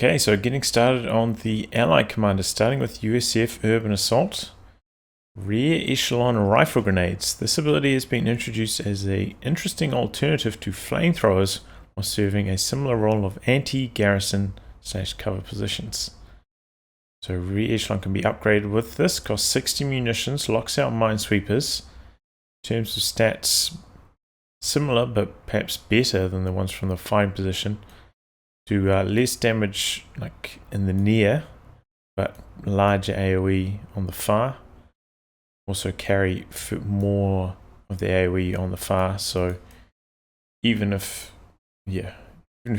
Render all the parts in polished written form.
Okay, so getting started on the Allied Commander, starting with USF Urban Assault. Rear Echelon Rifle Grenades. This ability has been introduced as an interesting alternative to flamethrowers while serving a similar role of anti-garrison / cover positions. So Rear Echelon can be upgraded with this, costs 60 munitions, locks out minesweepers. In terms of stats, similar but perhaps better than the ones from the fighting position. Do less damage like in the near, but larger AoE on the far. Also carry more of the AoE on the far, so even if your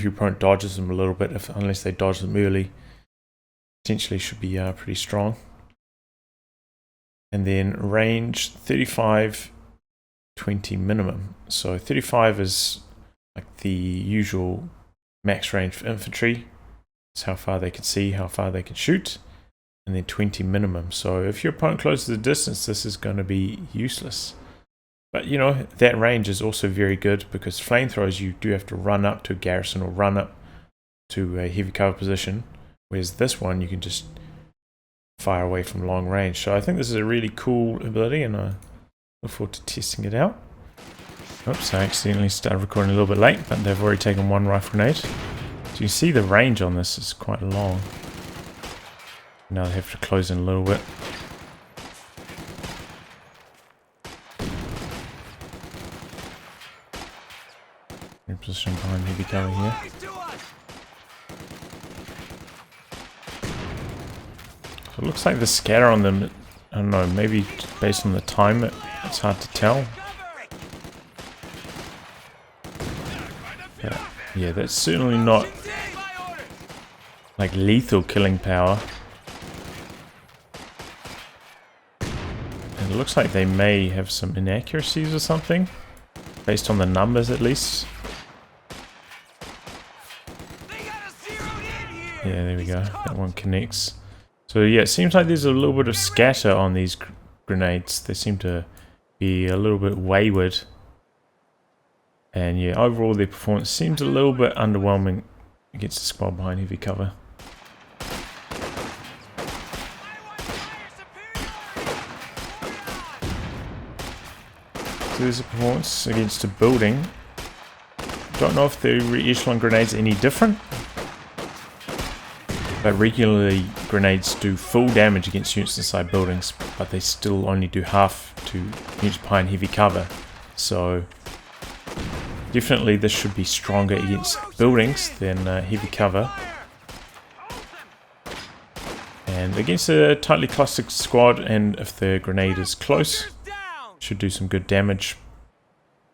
opponent dodges them a little bit, unless they dodge them early, potentially should be pretty strong. And then range 35, 20 minimum. So 35 is like the usual max range for infantry. It's how far they can see, how far they can shoot. And then 20 minimum. So if your opponent closes the distance, this is going to be useless. But you know, that range is also very good because flamethrowers, you do have to run up to a garrison or run up to a heavy cover position. Whereas this one, you can just fire away from long range. So I think this is a really cool ability and I look forward to testing it out. Oops, I accidentally started recording a little bit late, but they've already taken one rifle grenade. So you can see the range on this is quite long. Now they have to close in a little bit. In position behind heavy cover here. So it looks like the scatter on them, I don't know, maybe based on the time, it's hard to tell. Yeah, that's certainly not like lethal killing power. And it looks like they may have some inaccuracies or something, based on the numbers at least. Yeah, there we go. That one connects. So yeah, it seems like there's a little bit of scatter on these grenades. They seem to be a little bit wayward. And yeah, overall their performance seems a little bit underwhelming against the squad behind heavy cover. So there's a performance against a building. Don't know if the echelon grenades are any different. But regularly grenades do full damage against units inside buildings, but they still only do half to units behind heavy cover. So definitely this should be stronger against buildings than heavy cover. And against a tightly clustered squad, and if the grenade is close, should do some good damage.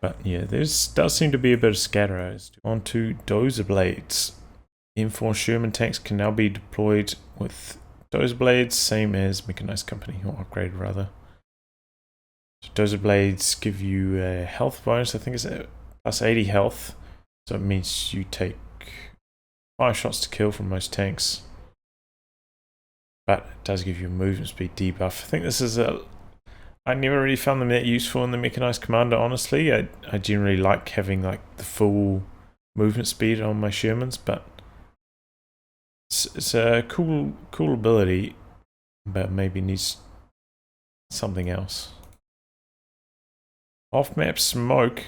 But yeah, there does seem to be a bit of scatter. On to Dozer Blades. M4 Sherman tanks can now be deployed with Dozer Blades, same as Mechanized Company, or upgraded rather. So Dozer Blades give you a health bonus, I think it's plus 80 health, so it means you take 5 shots to kill from most tanks. But it does give you a movement speed debuff. I think this is I never really found them that useful in the Mechanized Commander, honestly. I generally like having like the full movement speed on my Shermans, but it's a cool ability, but maybe needs something else. Off-map smoke.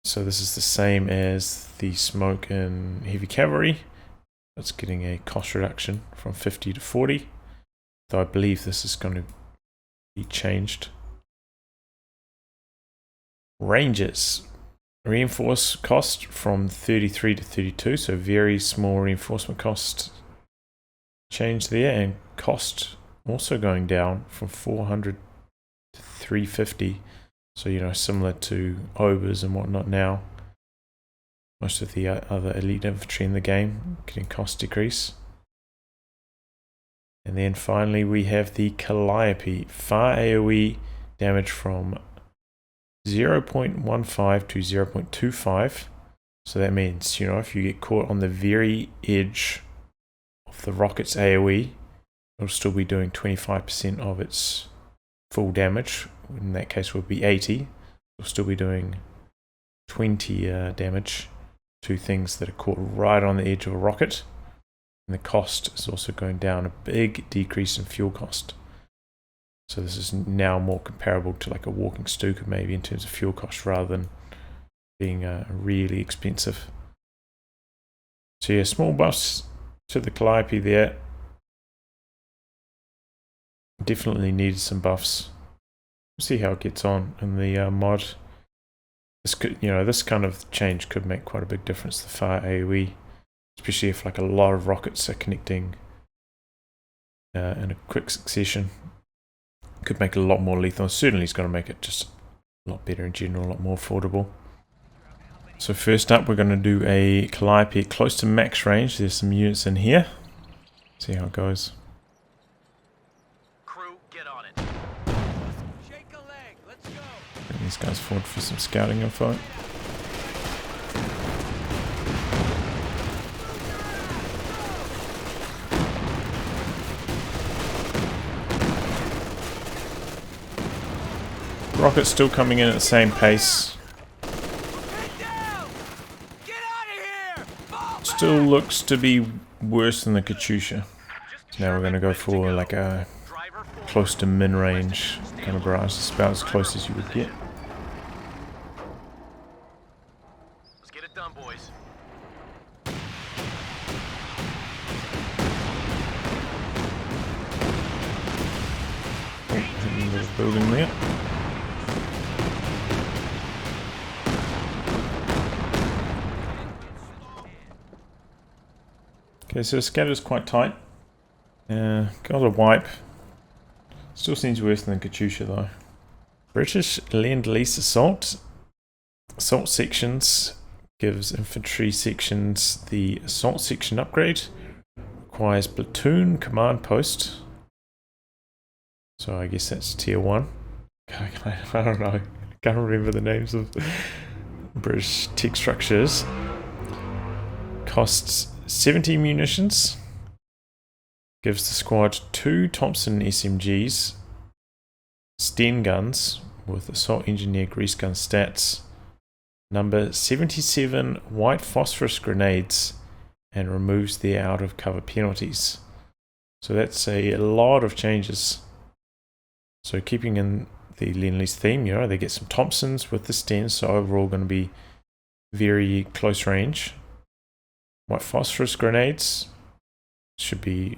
So this is the same as the smoke in heavy cavalry. It's getting a cost reduction from 50 to 40. Though I believe this is going to be changed. Ranges. Reinforce cost from 33 to 32, so very small reinforcement cost change there, and cost also going down from 400 to 350, so you know, similar to obers and whatnot now. Most of the other elite infantry in the game getting cost decrease. And then finally we have the Calliope, far AoE damage from 0.15 to 0.25. So that means, you know, if you get caught on the very edge of the rocket's AoE, it'll still be doing 25% of its full damage. In that case, it would be 80. It'll still be doing 20 damage. two things that are caught right on the edge of a rocket. And the cost is also going down, a big decrease in fuel cost. So this is now more comparable to like a walking Stuka maybe in terms of fuel cost rather than being really expensive. So yeah, small buffs to the Calliope there. Definitely needed some buffs. We'll see how it gets on in the mod. This could, this kind of change could make quite a big difference to fire AoE, especially if like a lot of rockets are connecting in a quick succession. Could make it a lot more lethal. Certainly it's going to make it just a lot better in general, a lot more affordable. So first up we're going to do a Calliope close to max range. There's some units in here. See how it goes. Crew, get on it. Shake a leg. Let's go. Bring these guys forward for some scouting info. Rocket's still coming in at the same pace. Still looks to be worse than the Katyusha. So now we're going to go for like a close to min range kind of barrage. It's about as close as you would get. Let's get it done, boys. Oh, hitting the building there. Okay, so the scatter's quite tight. Got a wipe. Still seems worse than the Katyusha though. British Lend-Lease Assault. Assault sections gives infantry sections the assault section upgrade. Requires platoon command post. So I guess that's tier 1. I don't know. I can't remember the names of British tech structures. Costs 70 munitions, gives the squad 2 Thompson SMGs, Sten guns with assault engineer grease gun stats, number 77 white phosphorus grenades, and removes the out of cover penalties. So that's a lot of changes. So keeping in the Lend-Lease theme, they get some Thompsons with the Stens, so overall going to be very close range. White phosphorus grenades should be,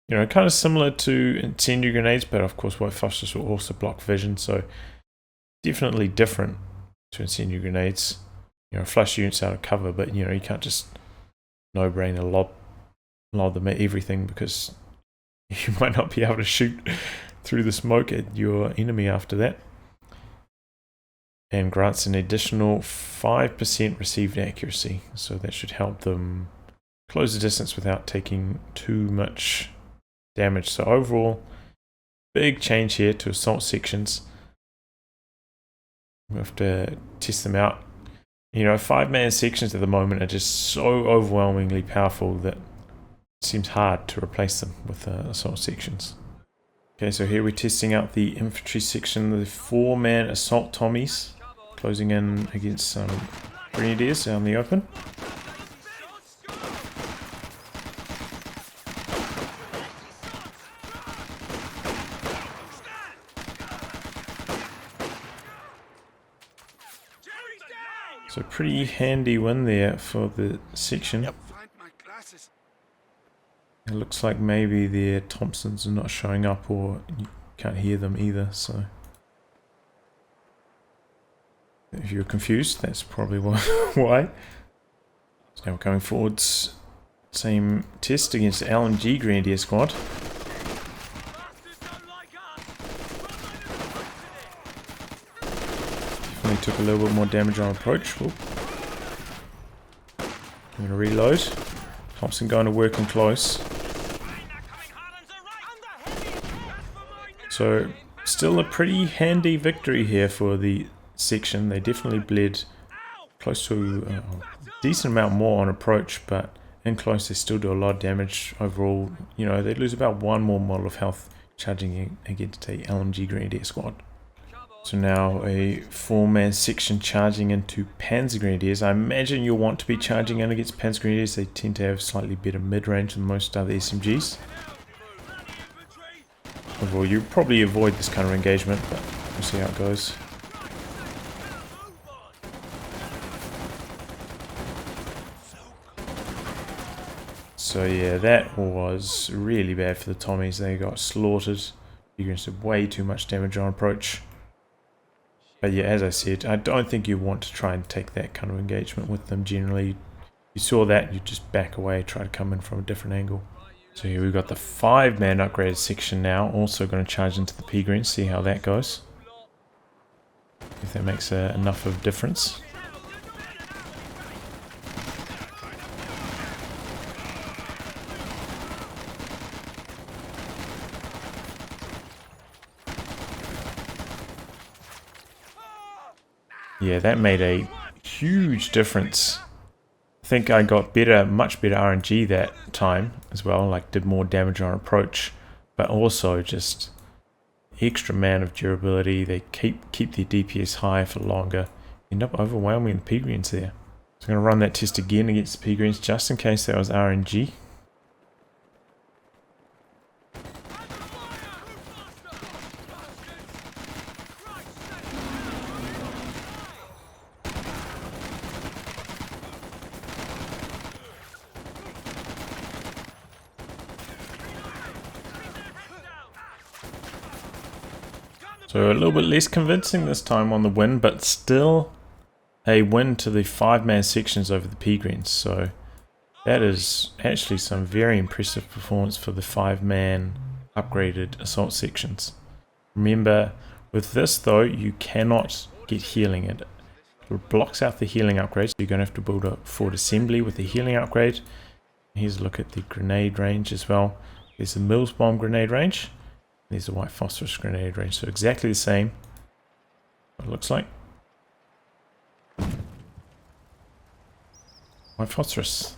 kind of similar to incendiary grenades, but of course white phosphorus will also block vision, so definitely different to incendiary grenades. Flush units out of cover, but you can't just no-brainer lob them at everything because you might not be able to shoot through the smoke at your enemy after that. And grants an additional 5% received accuracy, so that should help them close the distance without taking too much damage. So overall, big change here to assault sections. We have to test them out. 5-man sections at the moment are just so overwhelmingly powerful that it seems hard to replace them with assault sections. Okay, so here we're testing out the infantry section, the 4-man assault Tommies, closing in against some grenadiers out in the open. So pretty handy win there for the section. Yep. It looks like maybe their Thompsons are not showing up, or you can't hear them either, so if you're confused, that's probably why. So now we're going forwards. Same test against the LMG Grenadier squad. Definitely took a little bit more damage on approach. Whoop. I'm going to reload. Thompson going to work in close. So still a pretty handy victory here for the section. They definitely bled close to a decent amount more on approach, but in close they still do a lot of damage overall. They lose about 1 more model of health charging against a LMG Grenadier squad. So now a 4-man section charging into Panzer Grenadiers. I imagine you'll want to be charging in against Panzer Grenadiers. They tend to have slightly better mid-range than most other SMGs. Overall, you probably avoid this kind of engagement, but we'll see how it goes. So yeah, that was really bad for the Tommies. They got slaughtered. Peagrams did way too much damage on approach. But yeah, as I said, I don't think you want to try and take that kind of engagement with them generally. You saw that, you just back away, try to come in from a different angle. So here we've got the 5-man upgraded section now, also going to charge into the Peagrams, see how that goes. If that makes enough of a difference. Yeah, that made a huge difference. I think I got much better RNG that time as well, like did more damage on approach, but also just extra amount of durability. They keep their DPS high for longer, end up overwhelming the Peagrams there. So I'm going to run that test again against the Peagrams just in case that was RNG. So a little bit less convincing this time on the win, but still a win to the 5-man sections over the Peagrams. So that is actually some very impressive performance for the 5-man upgraded assault sections. Remember, with this though, you cannot get healing. It blocks out the healing upgrade, so you're going to have to build a forward assembly with the healing upgrade. Here's a look at the grenade range as well. There's the Mills Bomb grenade range. There's a white phosphorus grenade range, so exactly the same. What it looks like. White phosphorus.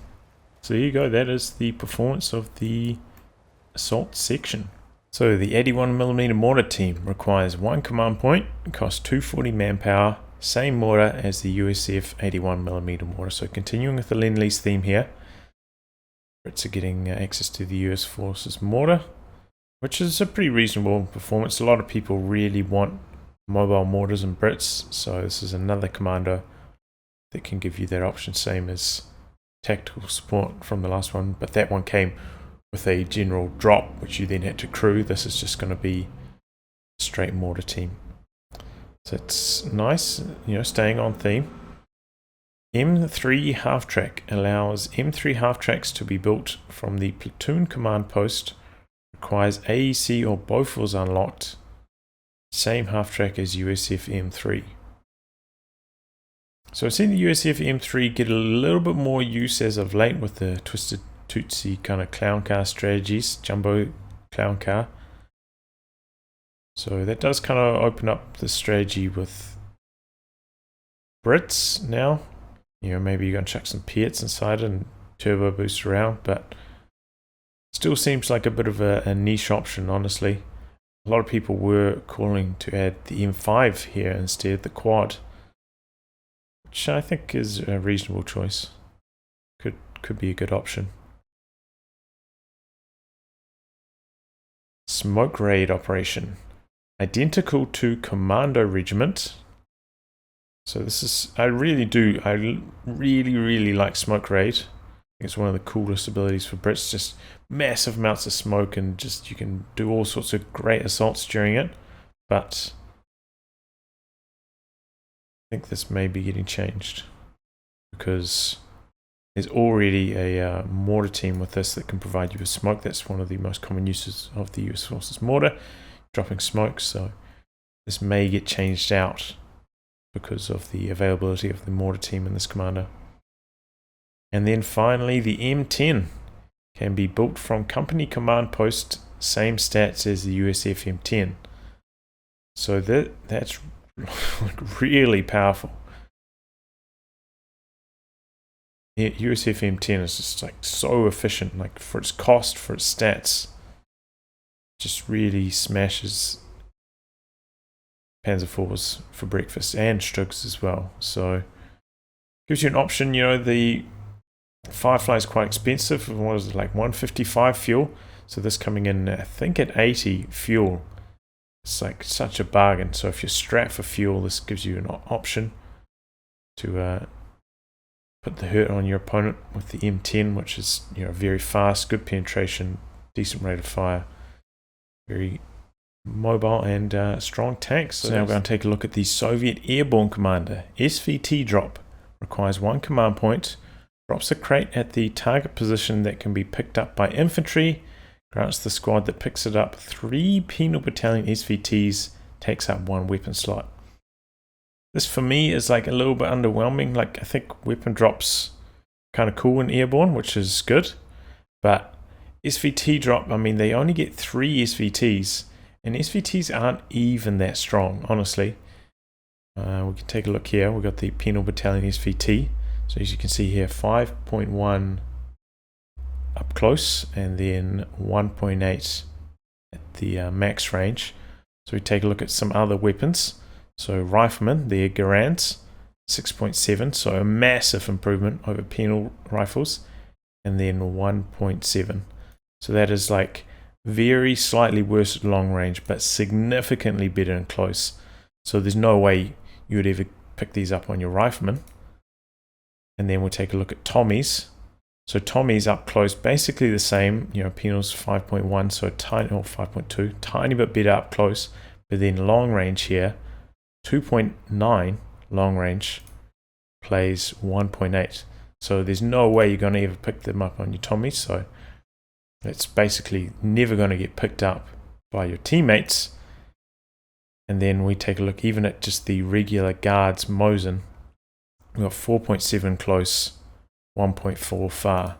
So there you go, that is the performance of the assault section. So the 81mm mortar team requires 1 command point, costs 240 manpower, same mortar as the USF 81mm mortar. So continuing with the Lend-Lease theme here. Brits are getting access to the US Forces mortar, which is a pretty reasonable performance. A lot of people really want mobile mortars and Brits, so this is another commander that can give you that option, same as tactical support from the last one, but that one came with a general drop, which you then had to crew. This is just going to be a straight mortar team. So it's nice, you know, staying on theme. M3 half-track allows M3 half-tracks to be built from the platoon command post. Requires AEC or both was unlocked. Same half-track as USF M3. So I've seen the USF M3 get a little bit more use as of late with the Twisted Tootsie kind of clown car strategies, jumbo clown car. So that does kind of open up the strategy with Brits now. You know, maybe you're going to chuck some Piets inside and turbo boost around, but still seems like a bit of a niche option, honestly. A lot of people were calling to add the M5 here instead, the quad, which I think is a reasonable choice. Could be a good option. Smoke raid operation, identical to Commando Regiment. So this is, I really like smoke raid. It's one of the coolest abilities for Brits, just massive amounts of smoke and just you can do all sorts of great assaults during it. But I think this may be getting changed because there's already a mortar team with this that can provide you with smoke. That's one of the most common uses of the US Forces mortar, dropping smoke. So this may get changed out because of the availability of the mortar team in this commander. And then finally, the M10 can be built from company command post, same stats as the USF M10. So that's really powerful. Yeah, USF M10 is just like so efficient, like for its cost, for its stats, just really smashes Panzer IVs for breakfast and Strugs as well. So gives you an option. You know, the Firefly is quite expensive. What is it, like 155 fuel? So this coming in, I think, at 80 fuel. It's like such a bargain. So if you're strapped for fuel, this gives you an option to put the hurt on your opponent with the M10, which is, you know, very fast, good penetration, decent rate of fire, very mobile and strong tanks. So now we're going to take a look at the Soviet Airborne Commander. SVT drop requires 1 command point, drops a crate at the target position that can be picked up by infantry, grants the squad that picks it up 3 penal battalion SVTs, takes up 1 weapon slot. This for me is like a little bit underwhelming. Like, I think weapon drops kind of cool in airborne, which is good, but SVT drop, I mean, they only get 3 SVTs, and SVTs aren't even that strong, honestly. We can take a look here. We've got the penal battalion SVT. So as you can see here, 5.1 up close, and then 1.8 at the max range. So we take a look at some other weapons. So riflemen, the Garands, 6.7, so a massive improvement over penal rifles, and then 1.7. So that is like very slightly worse at long range, but significantly better in close. So there's no way you would ever pick these up on your riflemen. And then we'll take a look at Tommies. So Tommies up close, basically the same. You know, penals 5.1, so tiny, or 5.2, tiny bit better up close. But then long range here, 2.9 long range plays 1.8. So there's no way you're going to ever pick them up on your Tommies. So it's basically never going to get picked up by your teammates. And then we take a look even at just the regular guards Mosin. We've got 4.7 close, 1.4 far.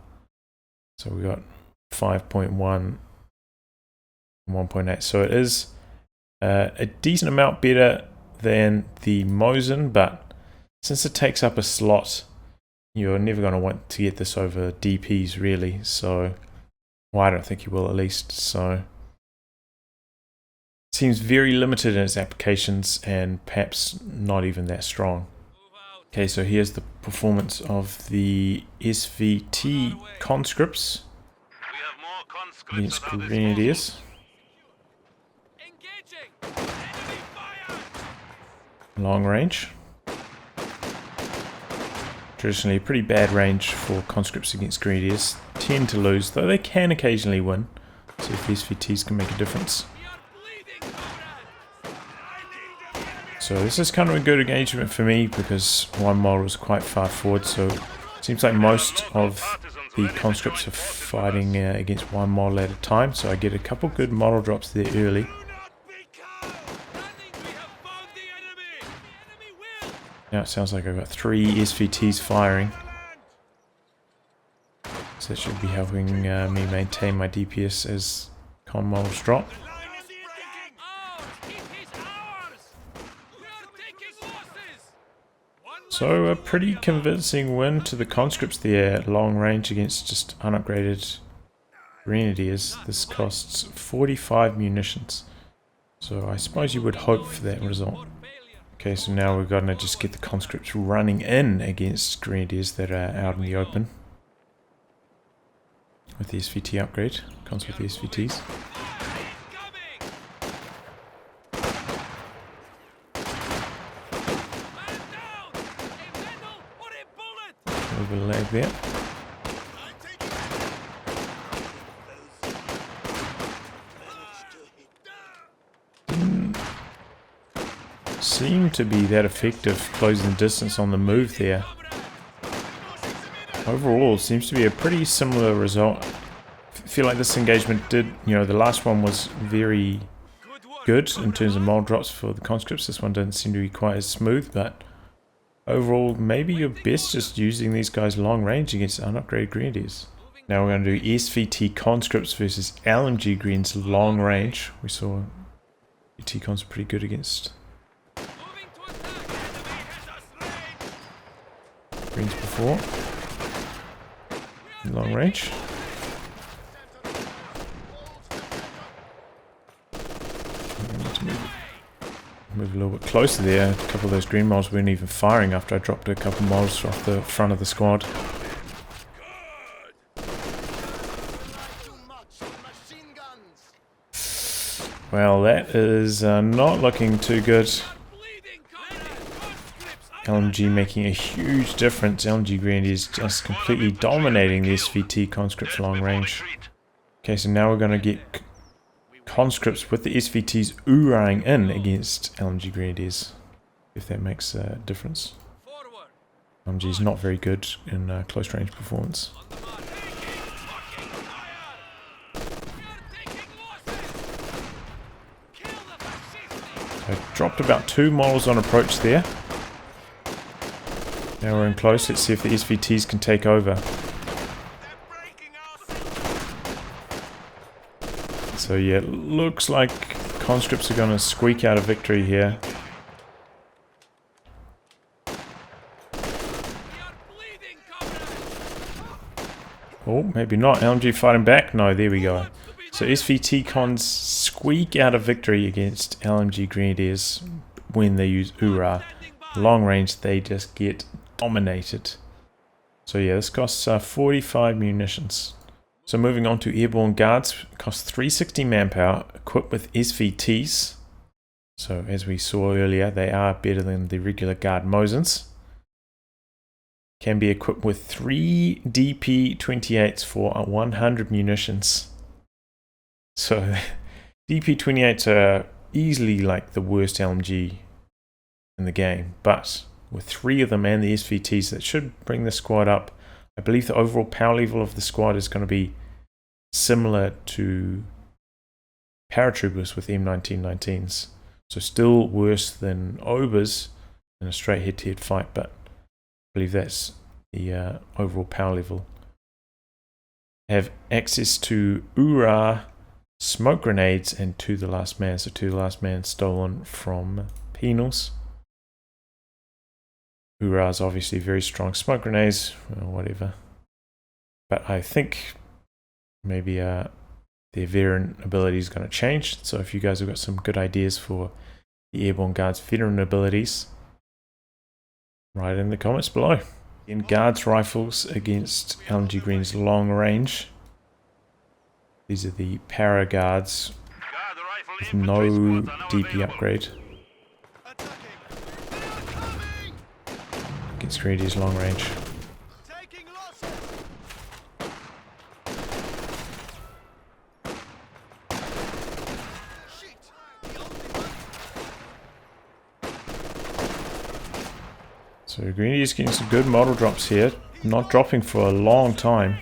So we got 5.1 and 1.8. So it is a decent amount better than the Mosin, but since it takes up a slot, you're never going to want to get this over DPs really. So, well, I don't think you will, at least. So it seems very limited in its applications and perhaps not even that strong. Okay, so here's the performance of the SVT conscripts against Grenadiers. Long range. Traditionally a pretty bad range for conscripts against Grenadiers. Tend to lose, though they can occasionally win. So if SVTs can make a difference. So this is kind of a good engagement for me because one model is quite far forward, so it seems like most of the conscripts are fighting against one model at a time, so I get a couple good model drops there early. Now it sounds like I've got 3 SVTs firing, so that should be helping me maintain my DPS as con models drop. So a pretty convincing win to the conscripts there at long range against just unupgraded Grenadiers. This costs 45 munitions. So I suppose you would hope for that result. Okay, so now we're going to just get the conscripts running in against Grenadiers that are out in the open. With the SVT upgrade. Comes with the SVTs. A little bit of lag there. Didn't seem to be that effective closing the distance on the move there. Overall, seems to be a pretty similar result. I feel like this engagement did, you know, the last one was very good in terms of mold drops for the conscripts. This one didn't seem to be quite as smooth, but overall, maybe you're best just using these guys long range against unupgraded Grenadiers. Now we're going to do SVT conscripts versus LMG Greens long range. We saw SVT cons pretty good against Greens before. Long range. move a little bit closer there. A couple of those green mods weren't even firing after I dropped a couple mods off the front of the squad. Well, that is not looking too good. LMG making a huge difference. LMG Grenadiers just completely dominating the SVT conscripts long range. Okay, so now we're going to get conscripts with the SVTs oorahing in against LMG Grenadiers, if that makes a difference. LMG is not very good in close range performance. I dropped about 2 models on approach there. Now we're in close. Let's see if the SVTs can take over. So yeah, it looks like conscripts are going to squeak out a victory here. Oh, maybe not. LMG fighting back? No, there we go. So SVT cons squeak out a victory against LMG Grenadiers when they use Ura. Long range, they just get dominated. So yeah, this costs 45 munitions. So moving on to Airborne Guards, cost 360 manpower, equipped with SVTs. So as we saw earlier, they are better than the regular Guard Mosins. Can be equipped with 3 DP-28s for 100 munitions. So DP-28s are easily like the worst LMG in the game, but with 3 of them and the SVTs, that should bring the squad up. I believe the overall power level of the squad is going to be similar to paratroopers with M1919s. So still worse than Obers in a straight head-to-head fight, but I believe that's the overall power level. Have access to Ura, smoke grenades, and To the Last Man. So To the Last Man stolen from Penals. Ura is obviously very strong smoke grenades, or whatever. But I think maybe their veteran ability is going to change. So if you guys have got some good ideas for the Airborne Guards veteran abilities, write in the comments below. In Guards rifles against LMG Green's long range. These are the Para Guards with no DP upgrade. Against Grenadiers long range. So Grenadiers getting some good model drops here, not dropping for a long time.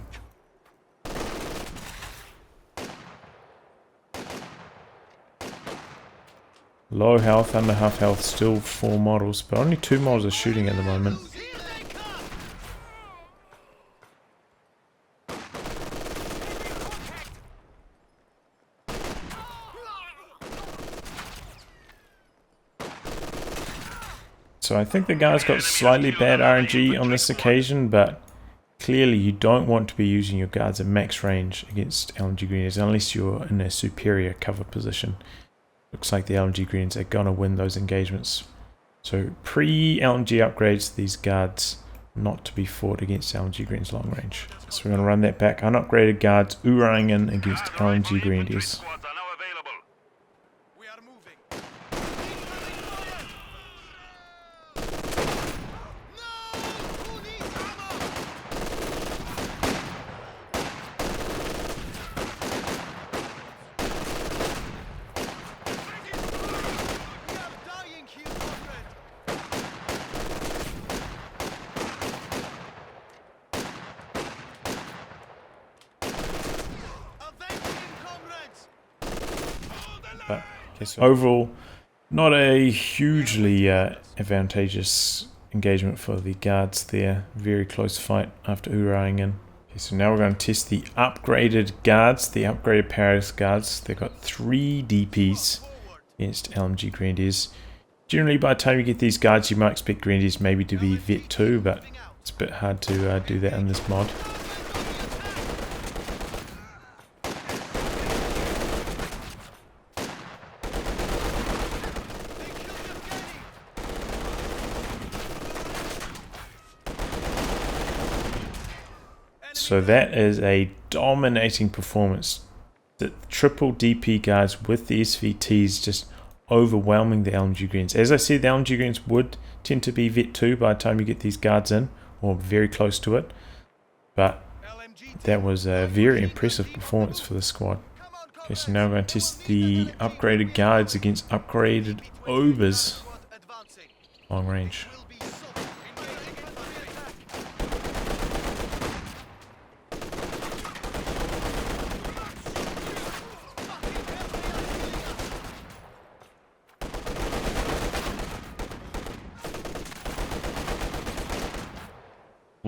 Low health, under half health, still 4 models, but only 2 models are shooting at the moment. So I think the guy's got slightly bad RNG on this occasion, but clearly you don't want to be using your guards at max range against LMG Greens unless you're in a superior cover position. Looks like the LMG Greens are going to win those engagements. So pre-LMG upgrades, these guards not to be fought against LMG Greens long range. So we're going to run that back. Unupgraded guards oorahing in against LMG Greens. But okay, so overall, not a hugely advantageous engagement for the guards there. Very close fight after oorahing in. Okay, so now we're going to test the upgraded guards, the upgraded Paris guards. They've got 3 DPs against LMG Grenadiers. Generally, by the time you get these guards, you might expect Grenadiers maybe to be Vet 2, but it's a bit hard to do that in this mod. So that is a dominating performance. The triple DP guards with the SVTs just overwhelming the LMG Greens. As I said, the LMG Greens would tend to be Vet 2 by the time you get these guards in, or very close to it. But that was a very impressive performance for the squad. Okay, so now we're going to test the upgraded guards against upgraded Obers long range.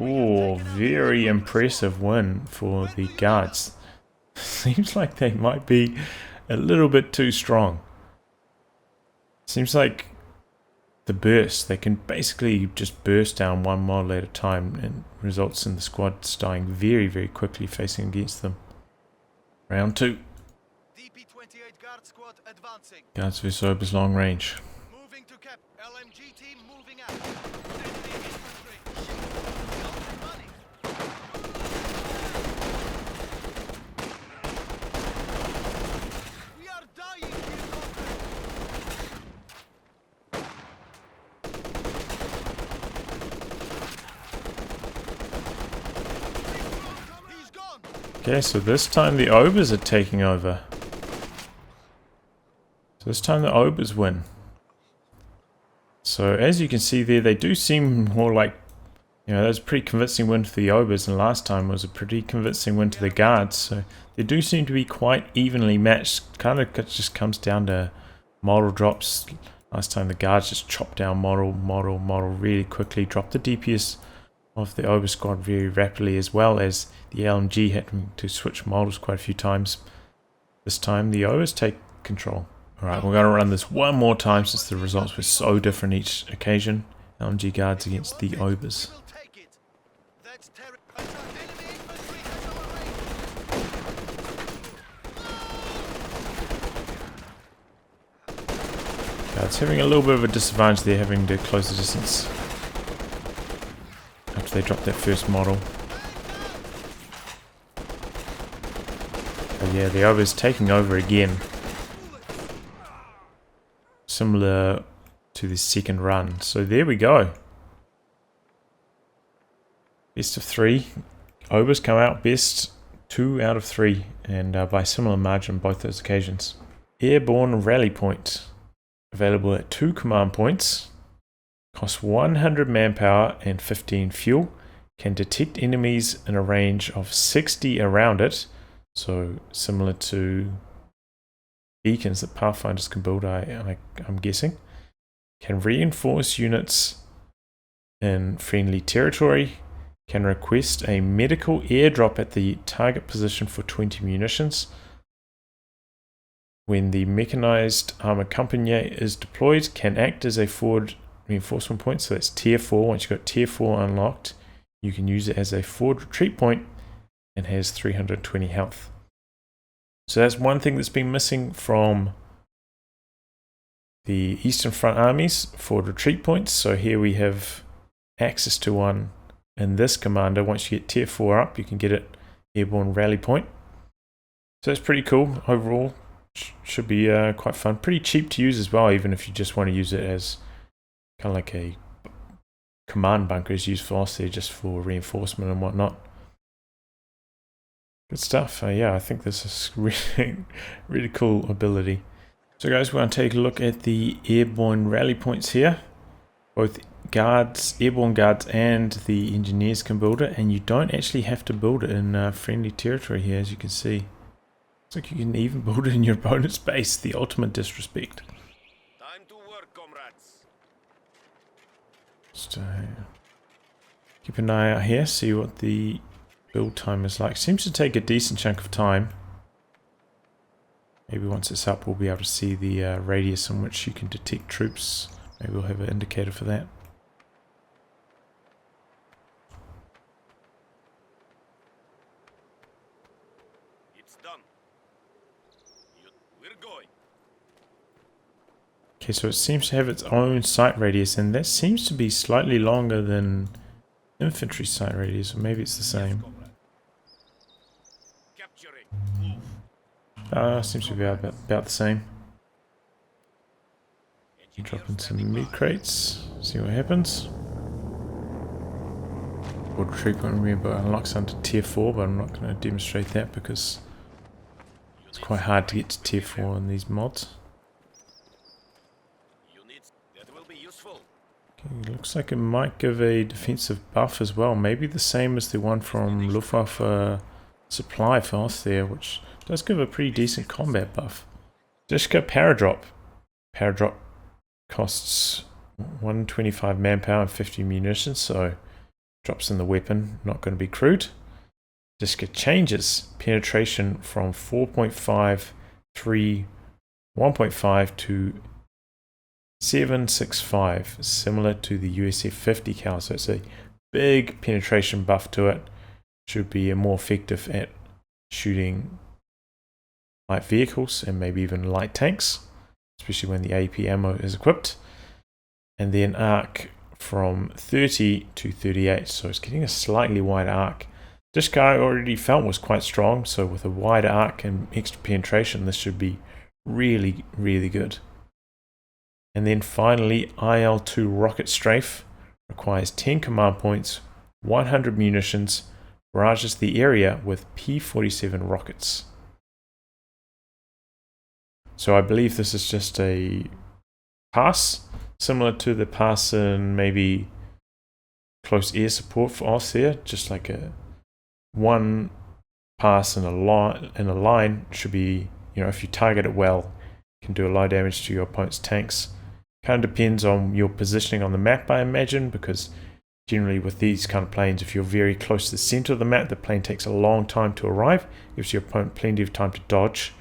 Oh, very impressive win for the guards. Seems like they might be a little bit too strong. Seems like the burst, they can basically just burst down one model at a time and results in the squads dying very, very quickly facing against them. Round 2. DP-28 guard squad advancing. Guards vs Obers long range. Moving to cap. LMG team moving out. Enemy infantry. Money. We are dying here, comrade. He's gone. Okay, so this time the Obers are taking over. So this time the Obers win. So as you can see there, they do seem more like, you know, that was a pretty convincing win for the Obers, and last time was a pretty convincing win to the guards. So they do seem to be quite evenly matched. Kind of just comes down to model drops. Last time the guards just chopped down model really quickly, dropped the DPS of the Ober squad very rapidly, as well as the LMG had to switch models quite a few times. This time the Obers take control. Alright, we're going to run this one more time since the results were so different each occasion. LMG guards against the Obers. We'll take it. That's enemy infantry has our Guards having a little bit of a disadvantage there, having to close the distance after they drop that first model. But yeah, the Obers taking over again. Similar to the second run. So there we go. Best of 3. Obers come out best 2 out of 3, and by similar margin both those occasions. Airborne Rally Point. Available at 2 command points. Costs 100 manpower and 15 fuel. Can detect enemies in a range of 60 around it. So similar to beacons that Pathfinders can build, I'm guessing. Can reinforce units in friendly territory. Can request a medical airdrop at the target position for 20 munitions. When the mechanized armor company is deployed, can act as a forward reinforcement point. So that's tier 4. Once you've got tier 4 unlocked, you can use it as a forward retreat point and has 320 health. So that's one thing that's been missing from the Eastern Front armies, forward retreat points. So here we have access to one in this commander. Once you get tier 4 up, you can get it airborne rally point. So that's pretty cool overall. Should be quite fun. Pretty cheap to use as well, even if you just want to use it as kind of like a command bunker is used for us there, just for reinforcement and whatnot. Good stuff. Yeah, I think this is really cool ability. So guys, we're going to take a look at the airborne rally points here. Both guards, airborne guards and the engineers can build it, and you don't actually have to build it in friendly territory here, as you can see. Looks like you can even build it in your opponent's base, the ultimate disrespect. Time to work, comrades. Just keep an eye out here, see what the build time is like. Seems to take a decent chunk of time. Maybe once it's up we'll be able to see the radius in which you can detect troops. Maybe we'll have an indicator for that. It's done. We're going. Okay, so it seems to have its own sight radius, and that seems to be slightly longer than infantry sight radius, or maybe it's the same. Seems to be about the same. Drop in some meat crates, see what happens. Border treatment, remember, unlocks under tier 4, but I'm not going to demonstrate that because it's quite hard to get to tier 4 in these mods. Okay, looks like it might give a defensive buff as well, maybe the same as the one from Luftwaffe supply for us there, which does give a pretty decent combat buff. Dishka Paradrop. Paradrop costs 125 manpower and 50 munitions, so drops in the weapon, not going to be crude. Dishka changes penetration from 4.53 1.5 to 765, similar to the USF 50 cal, so it's a big penetration buff to it. Should be more effective at shooting light vehicles and maybe even light tanks, especially when the AP ammo is equipped. And then arc from 30 to 38, so it's getting a slightly wider arc. This guy already felt was quite strong, so with a wider arc and extra penetration, this should be really, really good. And then finally, IL-2 Rocket Strafe requires 10 command points, 100 munitions, barrages the area with P-47 rockets. So I believe this is just a pass, similar to the pass in maybe close air support for us there, just like a one pass in a line should be, you know, if you target it well, you can do a lot of damage to your opponent's tanks. Kind of depends on your positioning on the map, I imagine, because generally with these kind of planes, if you're very close to the center of the map, the plane takes a long time to arrive, gives your opponent plenty of time to dodge,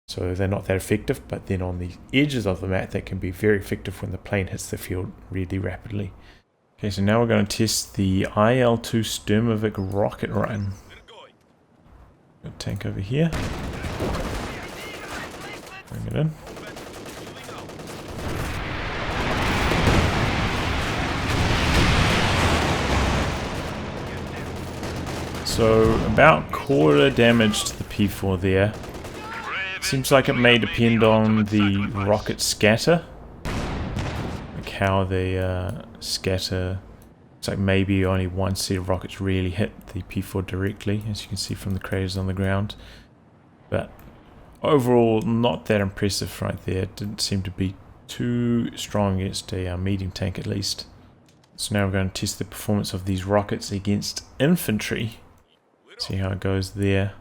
so they're not that effective. But then on the edges of the map, they can be very effective when the plane hits the field really rapidly. Okay, so now we're going to test the IL-2 Sturmovik rocket run. Got a tank over here. Bring it in. So about quarter damage to the P4 there. Seems like it may depend on the rocket scatter. Like how they scatter. It's like maybe only one set of rockets really hit the P4 directly, as you can see from the craters on the ground. But overall, not that impressive right there. It didn't seem to be too strong against a medium tank at least. So now we're going to test the performance of these rockets against infantry. See how it goes there.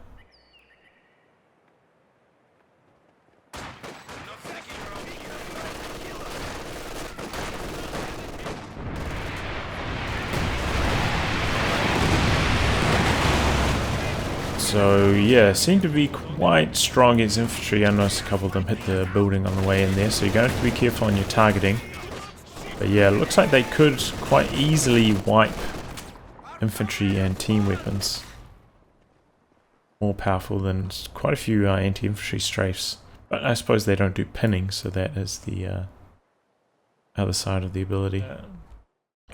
So yeah, seem to be quite strong against infantry. I noticed a couple of them hit the building on the way in there, so you're going to have to be careful on your targeting. But yeah, it looks like they could quite easily wipe infantry and team weapons. More powerful than quite a few anti-infantry strafes. But I suppose they don't do pinning, so that is the other side of the ability.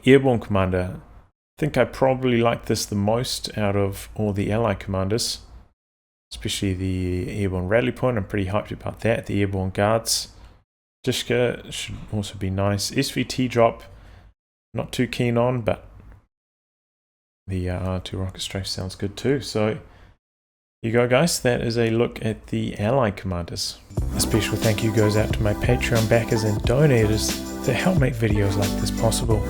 Airborne Commander. I think I probably like this the most out of all the Allied commanders. Especially the Airborne Rally Point, I'm pretty hyped about that. The Airborne Guards. Dishka should also be nice. SVT drop, not too keen on, but the R2 Rocket Strafe sounds good too. So here you go, guys, that is a look at the Allied commanders. A special thank you goes out to my Patreon backers and donators that help make videos like this possible.